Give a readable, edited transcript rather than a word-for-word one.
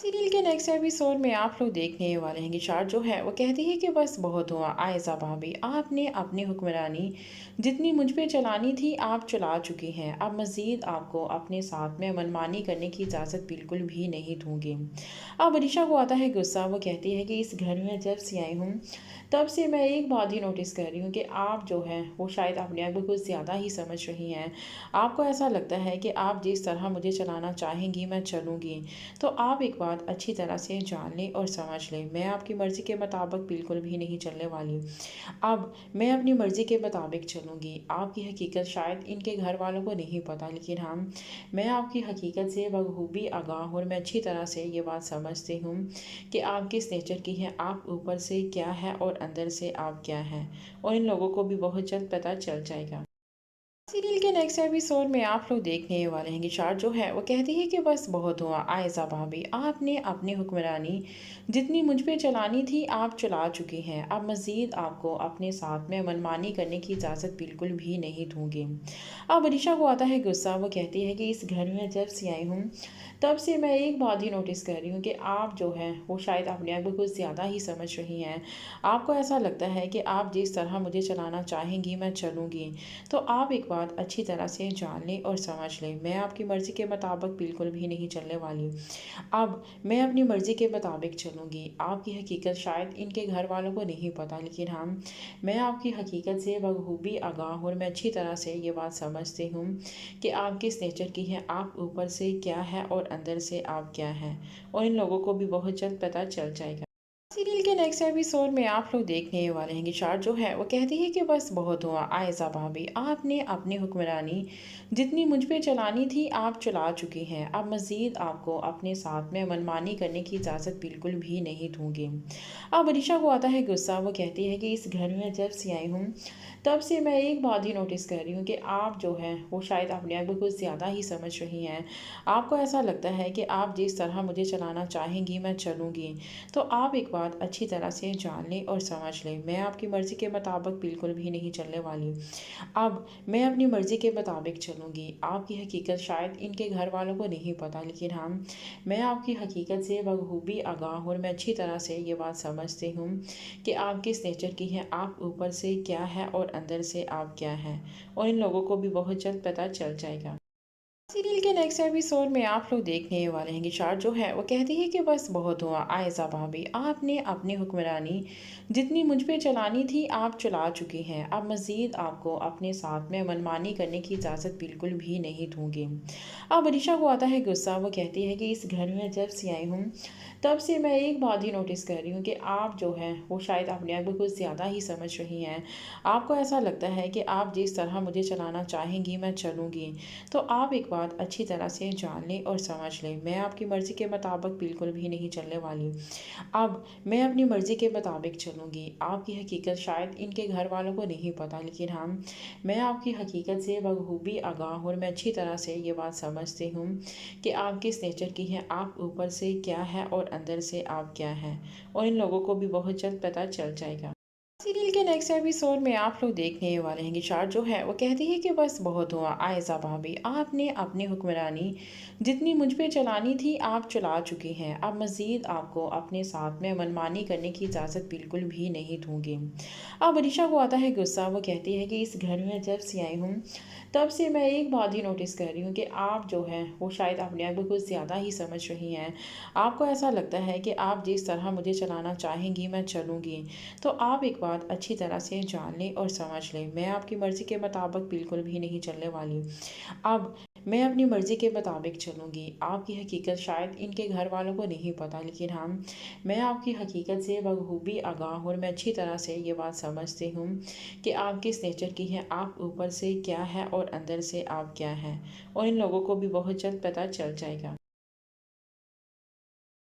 Serial के next episode में आप लोग देखने वाले हैं कि शार जो है वो कहती है कि बस बहुत हुआ आयज़ा भाभी, आपने अपनी हुक्मरानी जितनी मुझ पे चलानी थी आप चला चुकी हैं। अब मज़ीद आपको अपने साथ में मनमानी करने की इजाज़त बिल्कुल भी नहीं दूंगी। अब अनीशा को आता है गुस्सा। वो कहती है कि इस घर में जब से आई हूँ तब से मैं एक बात ही नोटिस कर रही हूँ कि आप जो है वो शायद अपने आप को कुछ ज़्यादा ही समझ रही हैं। आपको ऐसा लगता है कि आप जिस तरह मुझे चलाना चाहेंगी मैं चलूँगी। तो आप एक बात अच्छी तरह से जान लें और समझ लें, मैं आपकी मर्ज़ी के मुताबिक बिल्कुल भी नहीं चलने वाली। अब मैं अपनी मर्ज़ी के मुताबिक चलूँगी। आपकी हकीकत शायद इनके घर वालों को नहीं पता, लेकिन हाँ, मैं आपकी हकीकत से बखूबी आगाह हूँ और मैं अच्छी तरह से ये बात समझती हूँ कि आप किस नेचर की हैं, आप ऊपर से क्या है और अंदर से आप क्या हैं। और इन लोगों को भी बहुत जल्द पता चल जाएगा। सीरियल के नेक्स्ट एपिसोड में आप लोग देखने वाले हैं कि शार जो है वो कहती है कि बस बहुत हुआ आयज़ा भाभी, आपने अपनी हुक्मरानी जितनी मुझ पे चलानी थी आप चला चुकी हैं। अब मज़ीद आपको अपने साथ में मनमानी करने की इजाज़त बिल्कुल भी नहीं दूंगी। अब अनीशा को आता है गुस्सा। वो कहती है कि इस घर में जब से आई हूँ तब से मैं एक बात ही नोटिस कर रही हूँ कि आप जो है वो शायद अपने आप को कुछ ज़्यादा ही समझ रही हैं। आपको ऐसा लगता है कि आप जिस तरह मुझे चलाना चाहेंगी मैं चलूँगी। तो आप एक बात अच्छी तरह से जान लें और समझ लें, मैं आपकी मर्ज़ी के मुताबिक बिल्कुल भी नहीं चलने वाली। अब मैं अपनी मर्ज़ी के मुताबिक चलूँगी। आपकी हकीकत शायद इनके घर वालों को नहीं पता, लेकिन हाँ, मैं आपकी हकीकत से बखूबी आगाह हूँ और मैं अच्छी तरह से ये बात समझती हूँ कि आप किस नेचर की हैं, आप ऊपर से क्या है और अंदर से आप क्या हैं। और इन लोगों को भी बहुत जल्द पता चल जाएगा। सीरियल के नेक्स्ट एपिसोड में आप लोग देखने वाले हैं कि शार जो है वो कहती है कि बस बहुत हुआ आयज़ा भाभी, आपने अपनी हुक्मरानी जितनी मुझ पे चलानी थी आप चला चुकी हैं। अब मज़ीद आपको अपने साथ में मनमानी करने की इजाज़त बिल्कुल भी नहीं दूंगी। अब अनीशा को आता है गुस्सा। वो कहती है कि इस घर में जब से आई हूँ तब से मैं एक बात ही नोटिस कर रही हूँ कि आप जो है वो शायद अपने आप को कुछ ज़्यादा ही समझ रही हैं। आपको ऐसा लगता है कि आप जिस तरह मुझे चलाना चाहेंगी मैं चलूँगी। तो आप एक बात अच्छी तरह से जान लें और समझ लें, मैं आपकी मर्ज़ी के मुताबिक बिल्कुल भी नहीं चलने वाली। अब मैं अपनी मर्ज़ी के मुताबिक चलूँगी। आपकी हकीकत शायद इनके घर वालों को नहीं पता, लेकिन हाँ, मैं आपकी हकीकत से बखूबी आगाह हूँ और मैं अच्छी तरह से ये बात समझती हूँ कि आप किस नेचर की हैं, आप ऊपर से क्या है और अंदर से आप क्या हैं। और इन लोगों को भी बहुत जल्द पता चल जाएगा। सीरियल के नेक्स्ट एपिसोड में आप लोग देखने वाले हैं कि शार जो है वो कहती है कि बस बहुत हुआ आयज़ा भाभी, आपने अपनी हुक्मरानी जितनी मुझ पे चलानी थी आप चला चुकी हैं। अब मज़ीद आपको अपने साथ में मनमानी करने की इजाज़त बिल्कुल भी नहीं दूंगी। अब अनीशा को आता है गुस्सा। वो कहती है कि इस घर में जब से आई हूँ तब से मैं एक बात ही नोटिस कर रही हूँ कि आप जो है वो शायद अपने आप को कुछ ज़्यादा ही समझ रही हैं। आपको ऐसा लगता है कि आप जिस तरह मुझे चलाना चाहेंगी मैं चलूँगी। तो आप एक बात अच्छी तरह से जान लें और समझ लें, मैं आपकी मर्ज़ी के मुताबिक बिल्कुल भी नहीं चलने वाली। अब मैं अपनी मर्ज़ी के मुताबिक चलूँगी। आपकी हकीकत शायद इनके घर वालों को नहीं पता, लेकिन हाँ, मैं आपकी हकीकत से बखूबी आगाह हूँ और मैं अच्छी तरह से ये बात समझती हूँ कि आप किस नेचर की हैं, आप ऊपर से क्या है और अंदर से आप क्या हैं। और इन लोगों को भी बहुत जल्द पता चल जाएगा। सीरियल के नेक्स्ट एपिसोड में आप लोग देखने वाले हैं कि शार जो है वो कहती है कि बस बहुत हुआ आयज़ा भाभी, आपने अपनी हुक्मरानी जितनी मुझ पे चलानी थी आप चला चुकी हैं। अब मज़ीद आपको अपने साथ में मनमानी करने की इजाज़त बिल्कुल भी नहीं दूंगी। अब अनीशा को आता है गुस्सा। वो कहती है कि इस घर में जब से आई हूँ तब से मैं एक बात ही नोटिस कर रही हूँ कि आप जो है वो शायद अपने आप को कुछ ज़्यादा ही समझ रही हैं। आपको ऐसा लगता है कि आप जिस तरह मुझे चलाना चाहेंगी मैं चलूँगी। तो आप एक बात अच्छी तरह से जान लें और समझ लें, मैं आपकी मर्ज़ी के मुताबिक बिल्कुल भी नहीं चलने वाली। अब मैं अपनी मर्ज़ी के मुताबिक चलूँगी। आपकी हकीकत शायद इनके घर वालों को नहीं पता, लेकिन हाँ, मैं आपकी हकीकत से बखूबी आगाह हूँ और मैं अच्छी तरह से ये बात समझती हूँ कि आप किस नेचर की हैं, आप ऊपर से क्या है और अंदर से आप क्या हैं। और इन लोगों को भी बहुत जल्द पता चल जाएगा।